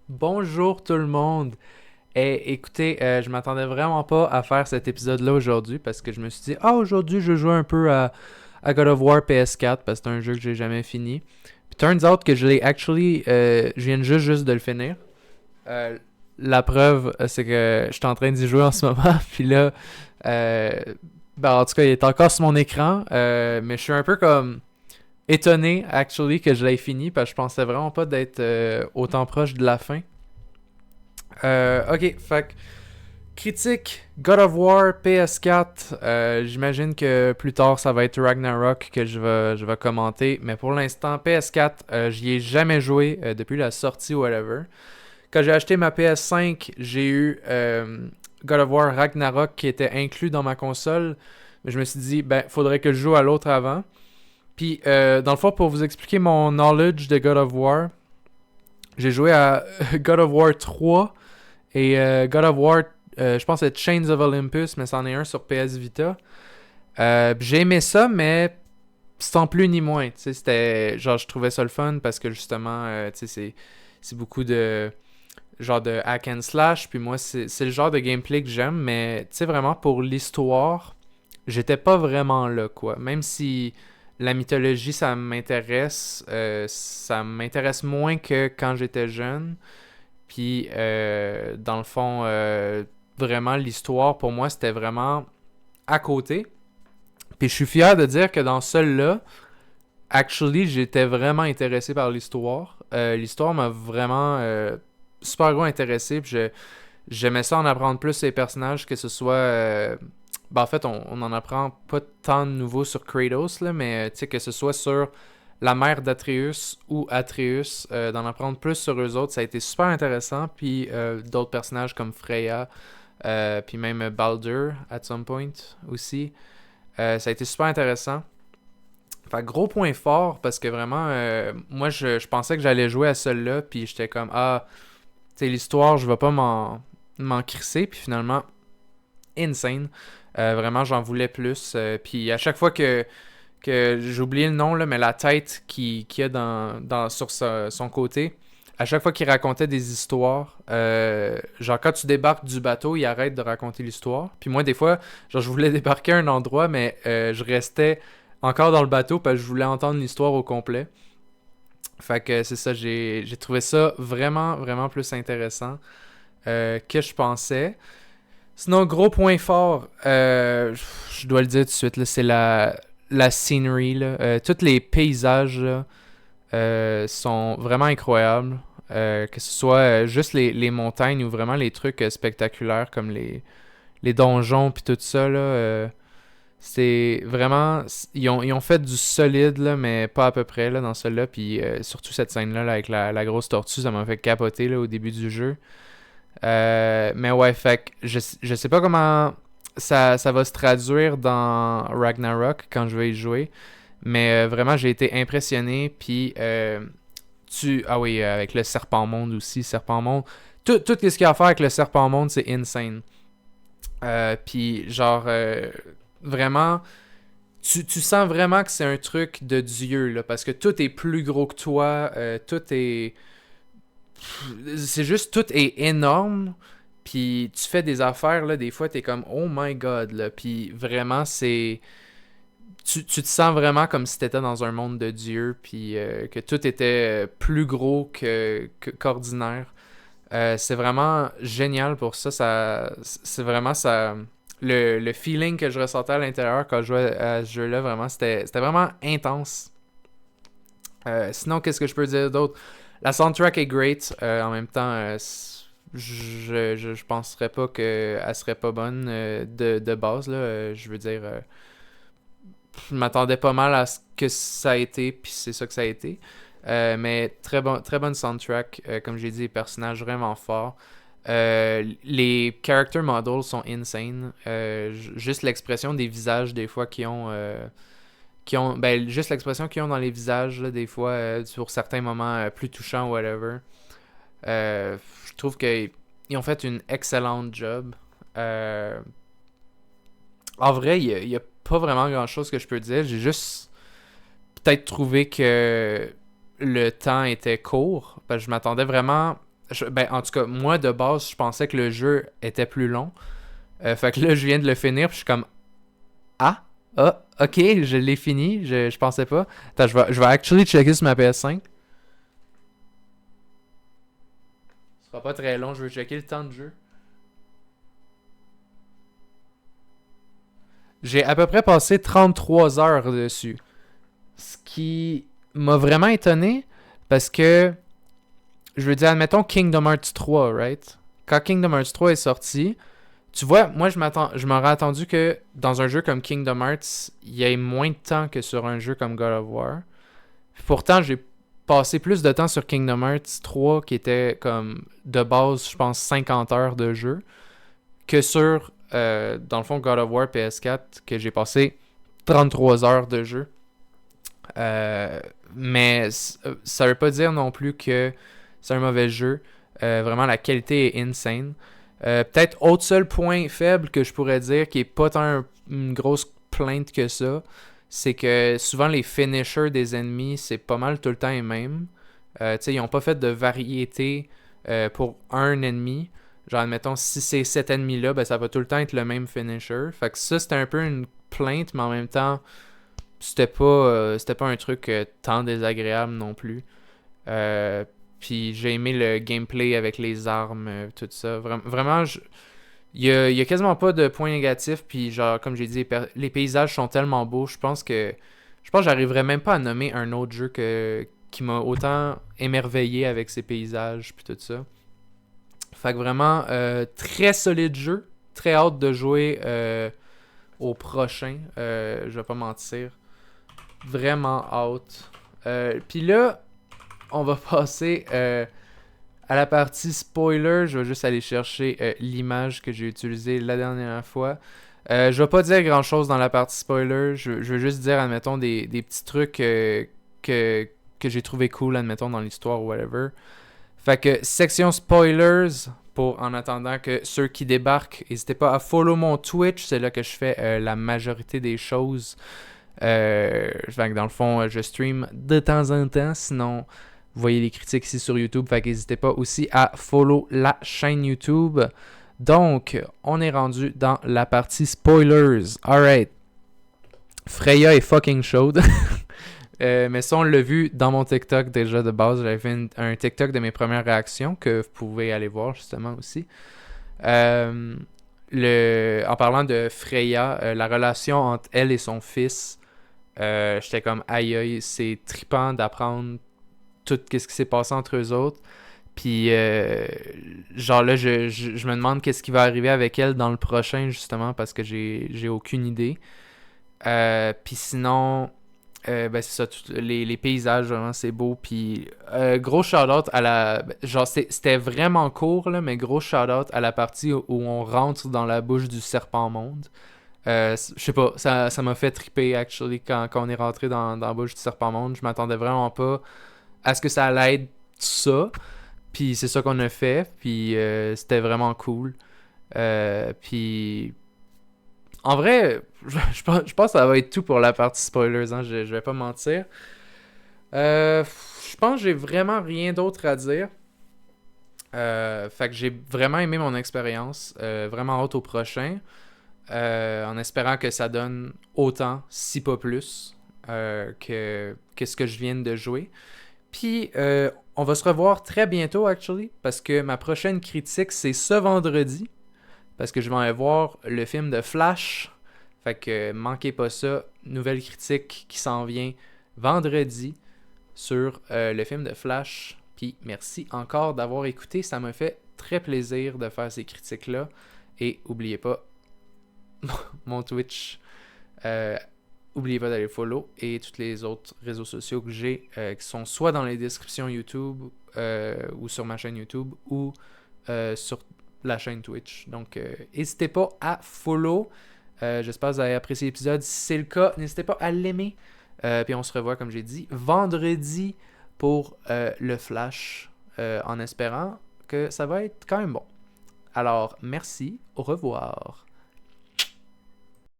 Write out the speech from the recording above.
Bonjour tout le monde. Écoutez, je m'attendais vraiment pas à faire cet épisode-là aujourd'hui parce que je me suis dit, aujourd'hui je joue un peu à God of War PS4 parce que c'est un jeu que j'ai jamais fini. Puis turns out que je l'ai actually, je viens juste de le finir. Euh, la preuve, c'est que je suis en train d'y jouer en ce moment. Puis là, euh, en tout cas, il est encore sur mon écran, mais je suis un peu comme étonné actually que je l'ai fini parce que je pensais vraiment pas d'être autant proche de la fin. Ok, fait que critique God of War PS4. J'imagine que plus tard ça va être Ragnarok que je vais commenter. Mais pour l'instant, PS4, j'y ai jamais joué depuis la sortie ou whatever. Quand j'ai acheté ma PS5, j'ai eu God of War Ragnarok qui était inclus dans ma console. Mais je me suis dit, ben, faudrait que je joue à l'autre avant. Puis, dans le fond, pour vous expliquer mon knowledge de God of War, j'ai joué à God of War 3 et God of War, je pense que c'est Chains of Olympus, mais c'en est un sur PS Vita. J'ai aimé ça, mais sans plus ni moins. C'était genre, je trouvais ça le fun parce que justement, c'est beaucoup de genre de hack and slash. Puis moi, c'est le genre de gameplay que j'aime, mais tu sais, vraiment pour l'histoire, j'étais pas vraiment là, quoi. Même si la mythologie, ça m'intéresse moins que quand j'étais jeune. Puis, dans le fond, vraiment, l'histoire, pour moi, c'était vraiment à côté. Puis, je suis fier de dire que dans celui-là, actually, j'étais vraiment intéressé par l'histoire. L'histoire m'a vraiment super gros intéressé. Puis, j'aimais ça en apprendre plus sur les personnages, que ce soit... en fait, on en apprend pas tant de nouveaux sur Kratos, là, mais tu sais, que ce soit sur la mère d'Atreus ou Atreus, d'en apprendre plus sur eux autres, ça a été super intéressant. Puis d'autres personnages comme Freya, puis même Baldur, at some point aussi. Ça a été super intéressant. Fait gros point fort, parce que vraiment, moi, je pensais que j'allais jouer à celui-là, puis j'étais comme, tu sais, l'histoire, je vais pas m'en crisser, puis finalement, insane. Vraiment, j'en voulais plus. Puis à chaque fois que j'ai oublié le nom, là, mais la tête qu'il a sur son côté, à chaque fois qu'il racontait des histoires, genre quand tu débarques du bateau, il arrête de raconter l'histoire. Puis moi, des fois, genre je voulais débarquer à un endroit, mais je restais encore dans le bateau parce que je voulais entendre l'histoire au complet. Fait que c'est ça, j'ai trouvé ça vraiment plus intéressant que je pensais. Sinon, gros point fort, je dois le dire tout de suite, là, c'est la scenery. Là. Tous les paysages là, sont vraiment incroyables. Que ce soit juste les montagnes ou vraiment les trucs spectaculaires comme les donjons puis tout ça. Là, c'est vraiment... Ils ont fait du solide, là, mais pas à peu près là, dans celui-là. Puis surtout cette scène-là là, avec la grosse tortue, ça m'a fait capoter là, au début du jeu. Mais ouais, fait que je sais pas comment ça va se traduire dans Ragnarok quand je vais y jouer. Mais vraiment, j'ai été impressionné. Puis, ah oui, avec le Serpent Monde aussi. Serpent Monde. Tout ce qu'il y a à faire avec le Serpent Monde, c'est insane. Puis, genre, vraiment, tu sens vraiment que c'est un truc de Dieu, là. Parce que tout est plus gros que toi. Tout est c'est juste tout est énorme, puis tu fais des affaires là, des fois t'es comme oh my god là, puis vraiment c'est tu te sens vraiment comme si t'étais dans un monde de Dieu, puis que tout était plus gros qu'ordinaire. C'est vraiment génial pour ça, c'est vraiment ça le feeling que je ressentais à l'intérieur quand je jouais à ce jeu-là, vraiment c'était vraiment intense. Sinon, qu'est-ce que je peux dire d'autre? La soundtrack est great. En même temps, je penserais pas qu'elle serait pas bonne de base. Là. Je veux dire, je m'attendais pas mal à ce que ça a été, puis c'est ça que ça a été. Mais très bonne soundtrack. Comme j'ai dit, les personnages vraiment forts. Les character models sont insane. Juste l'expression des visages, des fois, juste l'expression qu'ils ont dans les visages là, des fois pour certains moments plus touchants whatever. Je trouve qu'ils ont fait une excellente job. Euh, En vrai, il y a pas vraiment grand chose que je peux dire. J'ai juste peut-être trouvé que le temps était court parce que je m'attendais vraiment Ben, en tout cas, moi, de base, je pensais que le jeu était plus long. Fait que là, je viens de le finir, puis je suis comme, ah, ok, je l'ai fini, je pensais pas. Attends, je vais actually checker sur ma PS5. Ce sera pas très long, je vais checker le temps de jeu. J'ai à peu près passé 33 heures dessus. Ce qui m'a vraiment étonné, parce que, je veux dire, admettons Kingdom Hearts 3, right? Quand Kingdom Hearts 3 est sorti, tu vois, moi, je m'aurais attendu que dans un jeu comme Kingdom Hearts, il y ait moins de temps que sur un jeu comme God of War. Pourtant, j'ai passé plus de temps sur Kingdom Hearts 3, qui était comme de base, je pense, 50 heures de jeu, que sur, dans le fond, God of War PS4, que j'ai passé 33 heures de jeu. Euh, mais ça veut pas dire non plus que c'est un mauvais jeu. Vraiment, la qualité est insane. Peut-être autre seul point faible que je pourrais dire, qui est pas tant une grosse plainte que ça, c'est que souvent les finishers des ennemis, c'est pas mal tout le temps les mêmes. Ils n'ont pas fait de variété pour un ennemi. Genre, admettons, si c'est cet ennemi-là, ben, ça va tout le temps être le même finisher. Fait que ça, c'était un peu une plainte, mais en même temps, c'était pas un truc tant désagréable non plus. Euh, Puis j'ai aimé le gameplay avec les armes, tout ça. Vraiment, il y a quasiment pas de points négatifs. Puis genre, comme j'ai dit, les paysages sont tellement beaux. Je pense que j'arriverais même pas à nommer un autre jeu qui m'a autant émerveillé avec ses paysages puis tout ça. Fait que vraiment, très solide jeu. Très hâte de jouer au prochain. Je vais pas mentir. Vraiment hâte. Puis là, on va passer à la partie spoiler. Je vais juste aller chercher l'image que j'ai utilisée la dernière fois. Je vais pas dire grand chose dans la partie spoiler. Je vais juste dire, admettons, des petits trucs que j'ai trouvé cool, admettons, dans l'histoire ou whatever. Fait que section spoilers. Pour en attendant que ceux qui débarquent, n'hésitez pas à follow mon Twitch. C'est là que je fais la majorité des choses. Fait que dans le fond, je stream de temps en temps. Sinon, vous voyez les critiques ici sur YouTube. Fait que n'hésitez pas aussi à follow la chaîne YouTube. Donc, on est rendu dans la partie spoilers. Alright. Freya est fucking chaude. Mais ça, on l'a vu dans mon TikTok déjà de base. J'avais fait un TikTok de mes premières réactions que vous pouvez aller voir justement aussi. En parlant de Freya, la relation entre elle et son fils, j'étais comme aïe aïe, c'est trippant d'apprendre tout ce qui s'est passé entre eux autres. Puis, genre là, je me demande qu'est-ce qui va arriver avec elle dans le prochain, justement, parce que j'ai aucune idée. Puis sinon, ben c'est ça, les paysages, vraiment, c'est beau. Puis, gros shout-out à la... Genre, c'était vraiment court, là, mais gros shout-out à la partie où on rentre dans la bouche du serpent monde. Je sais pas, ça m'a fait triper, actually, quand on est rentré dans la bouche du serpent monde. Je m'attendais vraiment pas à ce que ça allait être ça. Puis c'est ça qu'on a fait. Puis c'était vraiment cool. Puis en vrai, je pense que ça va être tout pour la partie spoilers. Hein, je vais pas mentir. Je pense que j'ai vraiment rien d'autre à dire. Fait que j'ai vraiment aimé mon expérience. Vraiment hâte au prochain. En espérant que ça donne autant, si pas plus, que ce que je viens de jouer. Puis, on va se revoir très bientôt, actually, parce que ma prochaine critique, c'est ce vendredi, parce que je vais aller voir le film de Flash. Fait que manquez pas ça. Nouvelle critique qui s'en vient vendredi sur le film de Flash. Puis, merci encore d'avoir écouté. Ça m'a fait très plaisir de faire ces critiques-là. Et n'oubliez pas, mon Twitch. N'oubliez pas d'aller follow et tous les autres réseaux sociaux que j'ai qui sont soit dans les descriptions YouTube ou sur ma chaîne YouTube ou sur la chaîne Twitch. Donc, n'hésitez pas à follow. J'espère que vous avez apprécié l'épisode. Si c'est le cas, n'hésitez pas à l'aimer. Puis on se revoit, comme j'ai dit, vendredi pour le Flash en espérant que ça va être quand même bon. Alors, merci. Au revoir.